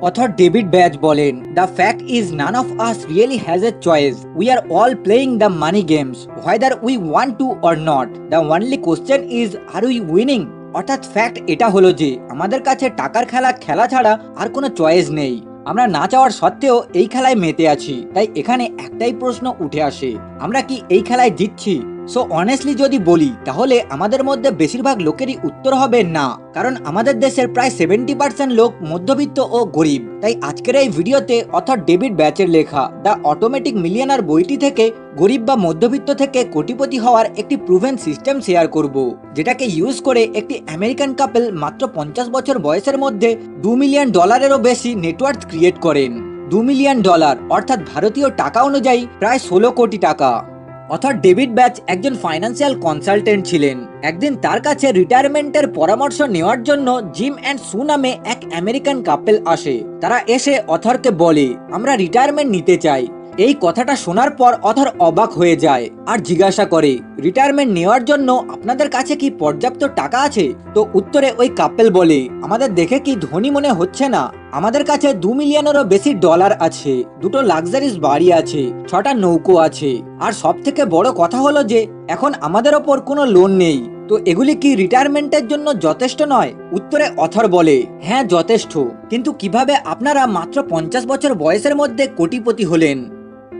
Author David Badge বলেন, "The fact is none of us really has a choice. We are all playing the money games, whether we want to or not. The only question is, are we winning?" অর্থাৎ fact এটা হলো যে আমাদের কাছে টাকার খেলা ছাড়া আর কোনো চয়েস নেই। আমরা না চাওয়ার সত্ত্বেও এই খেলায় মেতে আছি। তাই এখানে একটাই প্রশ্ন উঠে আসে, আমরা কি এই খেলায় জিতছি? সো অনেস্টলি যদি বলি তাহলে আমাদের মধ্যে বেশিরভাগ লোকেরই উত্তর হবে না, কারণ আমাদের দেশের প্রায় 70% লোক মধ্যবিত্ত ও গরিব। তাই আজকের এই ভিডিওতে অথর ডেভিড ব্যাচের লেখা দ্য অটোমেটিক মিলিয়নার বইটি থেকে গরিব বা মধ্যবিত্ত থেকে কোটিপতি হওয়ার একটি প্রুভেন সিস্টেম শেয়ার করব, যেটাকে ইউজ করে একটি আমেরিকান কাপল মাত্র 50 বছর বয়সের মধ্যে $2 মিলিয়ন বেশি নেটওয়ার্থ ক্রিয়েট করেন। $2 মিলিয়ন অর্থাৎ ভারতীয় টাকা অনুযায়ী প্রায় 16 কোটি টাকা। অথর ডেভিড ব্যাচ একজন ফাইন্যান্সিয়াল কনসালটেন্ট ছিলেন। একদিন তার কাছে রিটায়ারমেন্টের পরামর্শ নেওয়ার জন্য জিম অ্যান্ড সু নামে এক আমেরিকান কাপল আসে। তারা এসে অথরকে বলে, আমরা রিটায়ারমেন্ট নিতে চাই। এই কথাটা শোনার পর অথর অবাক হয়ে যায় আর জিজ্ঞাসা করে, রিটায়ারমেন্ট নেওয়ার জন্য আপনাদের কাছে কি পর্যাপ্ত টাকা আছে? তো উত্তরে ওই কাপল বলে, আমাদের দেখে কি ধনী মনে হচ্ছে না? আমাদের কাছে $2 মিলিয়নেরও বেশি ডলার আছে, 2টো লাক্সারিস বাড়ি আছে, 6টা নৌকো আছে, আর সব থেকে বড় কথা হলো যে এখন আমাদের ওপর কোনো লোন নেই। তো এগুলি কি রিটায়ারমেন্টের জন্য যথেষ্ট নয়? উত্তরে অথর বলে, হ্যাঁ যথেষ্ট, কিন্তু কিভাবে আপনারা মাত্র 50 বছর বয়সের মধ্যে কোটিপতি হলেন?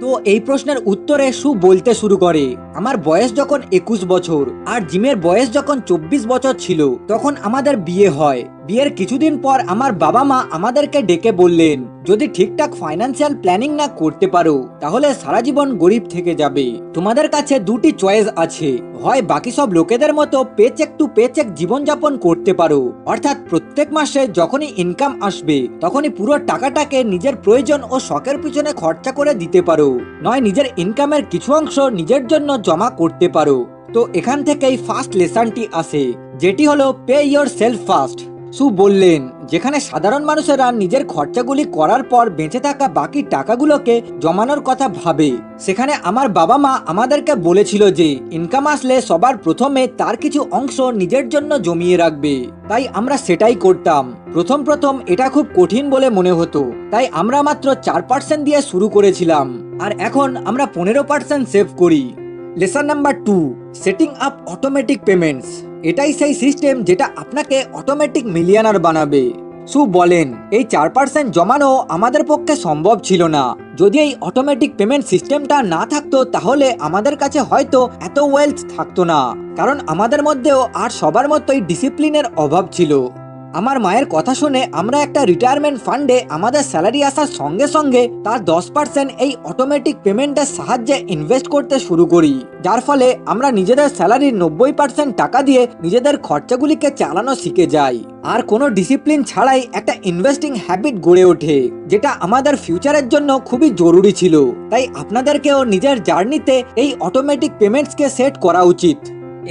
তো এই প্রশ্নের উত্তরে সু বলতে শুরু করে, আমার বয়স যখন 21 বছর আর জিমের বয়স যখন 24 বছর ছিল তখন আমাদের বিয়ে হয়। বিয়ের কিছুদিন পর আমার বাবা মা আমাদেরকে ডেকে বললেন, যদি ঠিকঠাক ফাইন্যান্সিয়াল প্ল্যানিং না করতে পারো তাহলে সারা জীবন গরিব থেকে যাবে। তোমাদের কাছে দুটি চয়েস আছে, হয় বাকি সব লোকেদের মতো পেচেক টু পেচেক জীবনযাপন করতে পারো, অর্থাৎ প্রত্যেক মাসে যখনই ইনকাম আসবে তখনই পুরো টাকাটাকে নিজের প্রয়োজন ও শখের পিছনে খরচা করে দিতে পারো, নয় নিজের ইনকামের কিছু অংশ নিজের জন্য জমা করতে পারো। তো এখান থেকেই ফার্স্ট লেসনটি আসে, যেটি হলো পে ইয়োর সেলফ ফার্স্ট। সু বললেন, যেখানে সাধারণ মানুষেরা নিজের খরচাগুলি করার পর বেঁচে থাকা বাকি টাকাগুলোকে জমানোর কথা ভাবে, সেখানে আমার বাবা মা আমাদেরকে বলেছিল যে ইনকাম আসলে সবার প্রথমে তার কিছু অংশ নিজের জন্য জমিয়ে রাখবে। তাই আমরা সেটাই করতাম। প্রথম এটা খুব কঠিন বলে মনে হতো, তাই আমরা মাত্র 4% দিয়ে শুরু করেছিলাম, আর এখন আমরা 15% সেভ করি। Lesson number 2, setting up automatic payments. এটাই সেই সিস্টেম যেটা আপনাকে অটোমেটিক মিলিয়নার বানাবে। সু বলেন, এই 4% জমানো আমাদের পক্ষে সম্ভব ছিল না। যদি এই অটোমেটিক পেমেন্ট সিস্টেমটা না থাকতো তাহলে আমাদের কাছে হয়তো এত ওয়েলথ থাকতো না, কারণ আমাদের মধ্যেও আর সবার মতোই ডিসিপ্লিনের অভাব ছিল। আমার মায়ের কথা শুনে আমরা একটা রিটায়ারমেন্ট ফান্ডে আমাদের স্যালারি আসার সঙ্গে সঙ্গে তার 10% এই অটোমেটিক পেমেন্টের সাহায্যে ইনভেস্ট করতে শুরু করি, যার ফলে আমরা নিজেদের স্যালারির 90% টাকা দিয়ে নিজেদের খরচাগুলিকে চালানো শিখে যাই, আর কোনো ডিসিপ্লিন ছাড়াই একটা ইনভেস্টিং হ্যাবিট গড়ে ওঠে, যেটা আমাদের ফিউচারের জন্য খুবই জরুরি ছিল। তাই আপনাদেরকেও নিজের জার্নিতে এই অটোমেটিক পেমেন্টসকে সেট করা উচিত।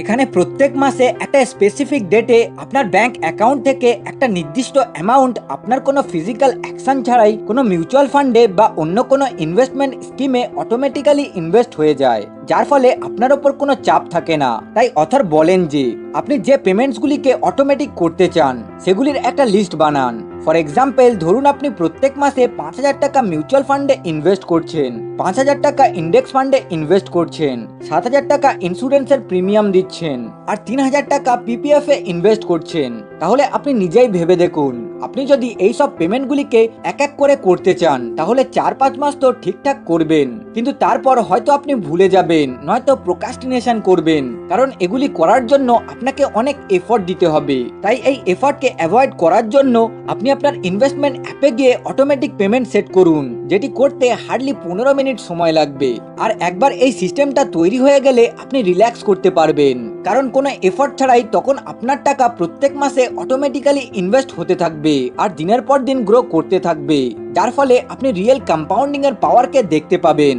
এখানে প্রত্যেক মাসে একটা স্পেসিফিক ডেটে আপনার ব্যাংক অ্যাকাউন্ট থেকে একটা নির্দিষ্ট অ্যামাউন্ট আপনার কোনো ফিজিক্যাল অ্যাকশন ছাড়াই কোনো মিউচুয়াল ফান্ডে বা অন্য কোনো ইনভেস্টমেন্ট স্কিমে অটোমেটিক্যালি ইনভেস্ট হয়ে যায়, যার ফলে আপনার ওপর কোনো চাপ থাকে না। তাই অথর বলেন যে আপনি যে পেমেন্টসগুলিকে অটোমেটিক করতে চান সেগুলির একটা লিস্ট বানান। ফর এক্সাম্পল, ধরুন আপনি প্রত্যেক মাসে 5000 টাকা মিউচুয়াল ফান্ডে ইনভেস্ট করছেন, 5000 টাকা ইন্ডেক্স ফান্ডে ইনভেস্ট করছেন, 7000 টাকা ইন্স্যুরেন্সের প্রিমিয়াম দিচ্ছেন, আর 3000 টাকা পিপিএফ এ ইনভেস্ট করছেন। তাহলে আপনি নিজেই ভেবে দেখুন, আপনি যদি এই সব পেমেন্টগুলিকে এক এক করে করতে চান তাহলে 4-5 মাস তো ঠিকঠাক করবেন, কিন্তু তারপর হয়তো আপনি ভুলে যাবেন, নয়তো প্রোক্রাস্টিনেশন করবেন, কারণ এগুলি করার জন্য আপনাকে অনেক এফর্ট দিতে হবে। তাই এই এফর্টকে অ্যাভয়েড করার জন্য আপনি আপনার ইনভেস্টমেন্ট অ্যাপে গিয়ে অটোমেটিক পেমেন্ট সেট করুন, যেটি করতে হার্ডলি 15 মিনিট সময় লাগবে। আর একবার এই সিস্টেমটা তৈরি হয়ে গেলে আপনি রিল্যাক্স করতে পারবেন, কারণ কোনো এফর্ট ছাড়াই তখন আপনার টাকা প্রত্যেক মাসে অটোমেটিক্যালি ইনভেস্ট হতে থাকবে আর দিনের পর দিন গ্রো করতে থাকবে, যার ফলে আপনি রিয়েল কম্পাউন্ডিং এর পাওয়ারকে দেখতে পাবেন।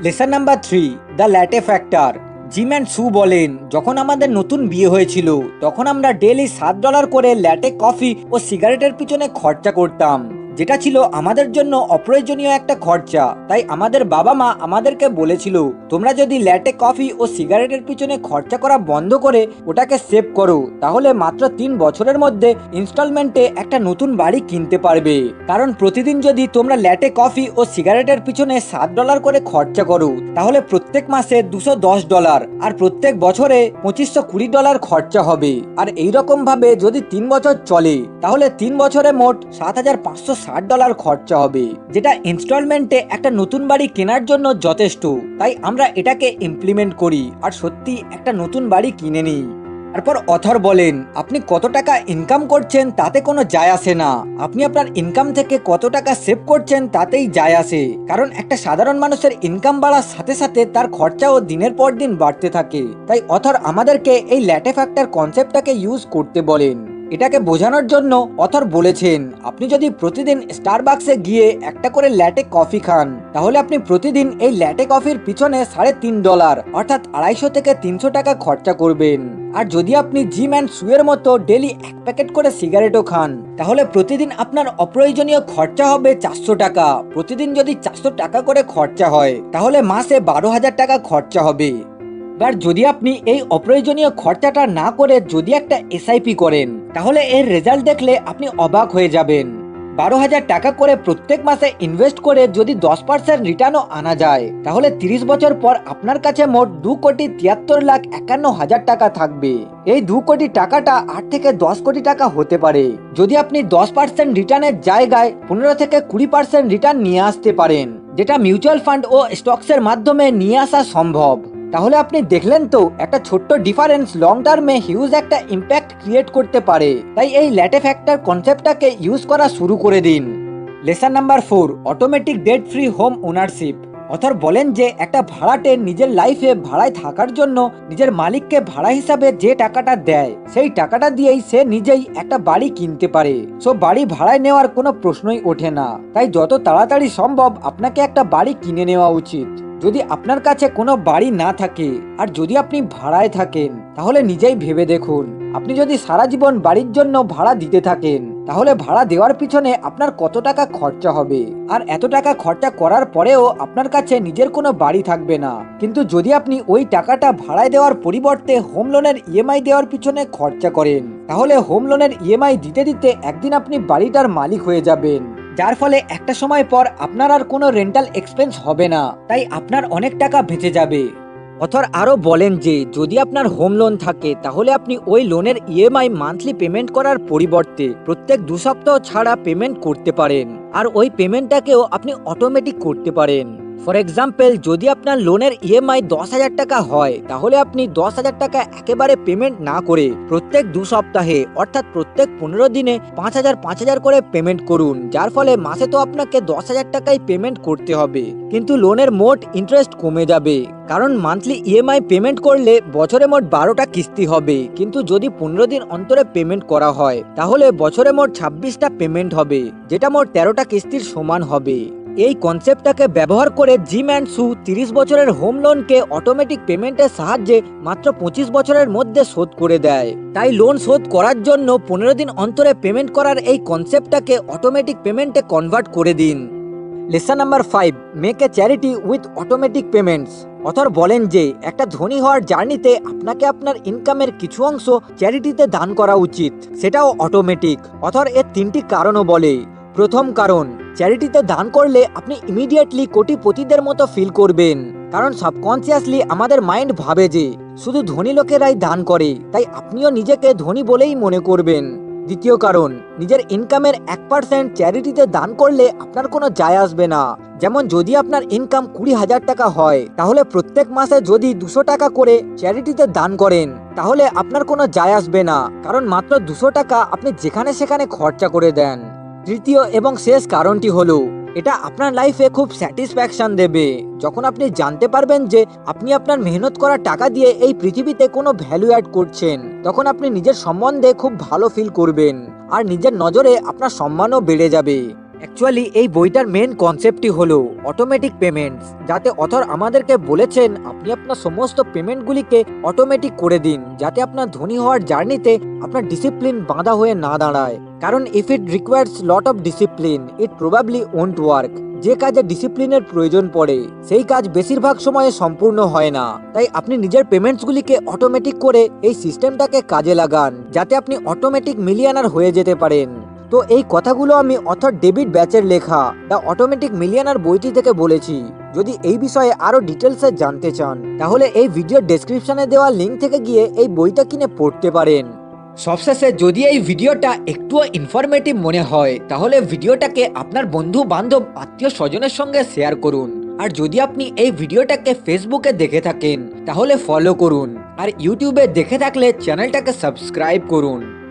Lesson number 3, the latte factor. Gym and সু বলেন, যখন আমাদের নতুন বিয়ে হয়েছিল তখন আমরা ডেইলি $7 করে ল্যাটে কফি ও সিগারেটের পিছনে খরচা করতাম, যেটা ছিল আমাদের জন্য অপ্রয়োজনীয় একটা খরচা। তাই আমাদের বাবা মা আমাদেরকে বলেছিল, তোমরা যদি ল্যাটে কফি ও সিগারেটের পিছনে খরচা করা বন্ধ করে ওটাকে সেভ করো, তাহলে মাত্র 3 বছরের মধ্যে ইনস্টলমেন্টে একটা নতুন বাড়ি কিনতে পারবে। কারণ প্রতিদিন যদি তোমরা ল্যাটে কফি ও সিগারেটের পিছনে $7 করে খরচা করো, তাহলে প্রত্যেক মাসে $210 আর প্রত্যেক বছরে $2520 খরচা হবে। আর এইরকম ভাবে যদি 3 বছর চলে, তাহলে 3 বছরে মোট $7560 খরচা হবে, যেটা ইনস্টলমেন্টে একটা নতুন বাড়ি কেনার জন্য যথেষ্ট। তাই আমরা এটাকে ইমপ্লিমেন্ট করি আর সত্যি একটা নতুন বাড়ি কিনে নিই। তারপর অথর বলেন, আপনি কত টাকা ইনকাম করছেন তাতে কোনো যায় আসে না, আপনি আপনার ইনকাম থেকে কত টাকা সেভ করছেন তাতেই যায় আসে। কারণ একটা সাধারণ মানুষের ইনকাম বাড়ার সাথে সাথে তার খরচাও দিনের পর দিন বাড়তে থাকে। তাই অথর আমাদেরকে এই ল্যাটে ফ্যাক্টর কনসেপ্টটাকে ইউজ করতে বলেন। এটাকে বোঝানোর জন্য অথর বলেছেন, আপনি যদি প্রতিদিন স্টারবাক্সে গিয়ে একটা করে ল্যাটে কফি খান, তাহলে আপনি প্রতিদিন এই ল্যাটে কফির পিছনে $3.5 অর্থাৎ 250 থেকে 300 টাকা খরচা করবেন। আর যদি আপনি জিম অ্যান্ড সুয়ের মতো ডেলি 1 প্যাকেট করে সিগারেটও খান, তাহলে প্রতিদিন আপনার অপ্রয়োজনীয় খরচা হবে 400 টাকা। প্রতিদিন যদি 400 টাকা করে খরচা হয়, তাহলে মাসে 12,000 টাকা খরচা হবে। আর যদি আপনি এই অপ্রয়োজনীয় খরচাটা না করে যদি একটা এসআইপি করেন, তাহলে এর রেজাল্ট দেখলে আপনি অবাক হয়ে যাবেন। 12,000 টাকা করে প্রত্যেক মাসে ইনভেস্ট করে যদি 10% রিটার্নও আনা যায়, তাহলে 30 বছর পর আপনার কাছে মোট 2,73,51,000 টাকা থাকবে। এই 2 কোটি টাকাটা 8 থেকে 10 কোটি টাকা হতে পারে, যদি আপনি 10% রিটার্নের জায়গায় 15 থেকে 20% রিটার্ন নিয়ে আসতে পারেন, যেটা মিউচুয়াল ফান্ড ও স্টকসের মাধ্যমে নিয়ে আসা সম্ভব। তাহলে আপনি দেখলেন তো, একটা ছোট্ট ডিফারেন্স লং টার্মে হিউজ একটা ইম্প্যাক্ট ক্রিয়েট করতে পারে। তাই এই ল্যাটে ফ্যাক্টর কনসেপ্টটাকে ইউজ করা শুরু করে দিন। Lesson number 4, automatic date free home ownership. Author বলেন যে একটা ভাড়াটে নিজের লাইফে ভাড়ায় থাকার জন্য নিজের মালিককে ভাড়া হিসাবে যে টাকাটা দেয়, সেই টাকাটা দিয়েই সে নিজেই একটা বাড়ি কিনতে পারে। সো বাড়ি ভাড়ায় নেওয়ার কোনো প্রশ্নই ওঠে না। তাই যত তাড়াতাড়ি সম্ভব আপনাকে একটা বাড়ি কিনে নেওয়া উচিত। যদি আপনার কাছে কোনো বাড়ি না থাকে আর যদি আপনি ভাড়ায় থাকেন, তাহলে নিজেই ভেবে দেখুন, আপনি যদি সারা জীবন বাড়ির জন্য ভাড়া দিতে থাকেন, তাহলে ভাড়া দেওয়ার পিছনে আপনার কত টাকা খরচা হবে। আর এত টাকা খরচা করার পরেও আপনার কাছে নিজের কোনো বাড়ি থাকবে না। কিন্তু যদি আপনি ওই টাকাটা ভাড়ায় দেওয়ার পরিবর্তে হোম লোনের ইএমআই দেওয়ার পিছনে খরচা করেন, তাহলে হোম লোনের ইএমআই দিতে দিতে একদিন আপনি বাড়িটার মালিক হয়ে যাবেন, যার ফলে একটা সময় পর আপনার আর কোনো রেন্টাল এক্সপেন্স হবে না। তাই আপনার অনেক টাকা বেঁচে যাবে। অথর আরো বলেন যে যদি আপনার হোম লোন থাকে, তাহলে আপনি ওই লোনের ইএমআই মান্থলি পেমেন্ট করার পরিবর্তে প্রত্যেক 2 সপ্তাহ ছাড়া পেমেন্ট করতে পারেন। আর ওই পেমেন্টটাকেও আপনি অটোমেটিক করতে পারেন। ফর এক্সাম্পল, যদি আপনার লোনের ইএমআই 10,000 টাকা হয়, তাহলে আপনি 10,000 টাকা একেবারে পেমেন্ট না করে প্রত্যেক 2 সপ্তাহে অর্থাৎ প্রত্যেক 15 দিনে 5,000 করে পেমেন্ট করুন। যার ফলে মাসে তো আপনাকে 10,000 টাকাই পেমেন্ট করতে হবে, কিন্তু লোনের মোট ইন্টারেস্ট কমে যাবে। কারণ মান্থলি ইএমআই পেমেন্ট করলে বছরে মোট 12টা কিস্তি হবে, কিন্তু যদি 15 দিন অন্তরে পেমেন্ট করা হয়, তাহলে বছরে মোট 26টা পেমেন্ট হবে, যেটা মোট 13টা কিস্তির সমান হবে। এই কনসেপ্টটাকে ব্যবহার করে জিম অ্যান্ড সু 30 বছরের হোম লোনকে অটোমেটিক পেমেন্টের সাহায্যে মাত্র 25 বছরের মধ্যে শোধ করে দেয়। তাই লোন শোধ করার জন্য 15 দিন অন্তরে পেমেন্ট করার এই কনসেপ্টটাকে অটোমেটিক পেমেন্টে কনভার্ট করে দিন। Lesson number 5, make a charity with automatic payments. Author বলেন যে একটা ধনী হওয়ার জার্নিতে আপনাকে আপনার ইনকামের কিছু অংশ চ্যারিটিতে দান করা উচিত, সেটাও অটোমেটিক। অথর এর 3টি কারণও বলে। প্রথম কারণ, চ্যারিটিতে দান করলে আপনি ইমিডিয়েটলি কোটিপতিদের মতো ফিল করবেন। কারণ সাবকনসিয়াসলি আমাদের মাইন্ড ভাবে যে শুধু ধনী লোকেরাই দান করে, তাই আপনিও নিজেকে ধনী বলেই মনে করবেন। দ্বিতীয় কারণ, নিজের ইনকামের 1% চ্যারিটিতে দান করলে আপনার কোনো যায় আসবে না। যেমন যদি আপনার ইনকাম 20,000 টাকা হয়, তাহলে প্রত্যেক মাসে যদি 200 টাকা করে চ্যারিটিতে দান করেন, তাহলে আপনার কোনো যায় আসবে না, কারণ মাত্র 200 টাকা আপনি যেখানে সেখানে খরচা করে দেন। তৃতীয় এবং শেষ কারণটি হলো, এটা আপনার লাইফে খুব স্যাটিসফ্যাকশন দেবে। যখন আপনি জানতে পারবেন যে আপনি আপনার মেহনত করা টাকা দিয়ে এই পৃথিবীতে কোনো ভ্যালু অ্যাড করছেন, তখন আপনি নিজের সম্বন্ধে খুব ভালো ফিল করবেন আর নিজের নজরে আপনার সম্মানও বেড়ে যাবে। অ্যাকচুয়ালি এই বইটার মেন কনসেপ্টই হলো অটোমেটিক পেমেন্টস, যাতে অথর আমাদেরকে বলেছেন আপনি আপনার সমস্ত পেমেন্টগুলিকে অটোমেটিক করে দিন, যাতে আপনার ধনী হওয়ার জার্নিতে আপনার ডিসিপ্লিন বাঁধা হয়ে না দাঁড়ায়। কারণ if it requires lot of discipline it probably won't work. যে কাজে ডিসিপ্লিনের প্রয়োজন পড়ে সেই কাজ বেশিরভাগ সময়ে সম্পূর্ণ হয় না। তাই আপনি নিজের পেমেন্টসগুলিকে অটোমেটিক করে এই সিস্টেমটাকে কাজে লাগান, যাতে আপনি অটোমেটিক মিলিয়নার হয়ে যেতে পারেন। তো এই কথাগুলো আমি অথর ডেভিড ব্যাচের লেখা দ্য অটোমেটিক মিলিয়নার বইটি থেকে বলেছি। যদি এই বিষয়ে আরো ডিটেলসে জানতে চান তাহলে এই ভিডিওর ডেসক্রিপশনে দেওয়া লিঙ্ক থেকে গিয়ে এই বইটা কিনে পড়তে পারেন। সবশেষে যদি এই ভিডিওটা একটুও ইনফরমেটিভ মনে হয় তাহলে ভিডিওটাকে আপনার বন্ধু বান্ধব আত্মীয় স্বজনের সঙ্গে শেয়ার করুন। আর যদি আপনি এই ভিডিওটাকে ফেসবুকে দেখে থাকেন তাহলে ফলো করুন, আর ইউটিউবে দেখে থাকলে চ্যানেলটাকে সাবস্ক্রাইব করুন।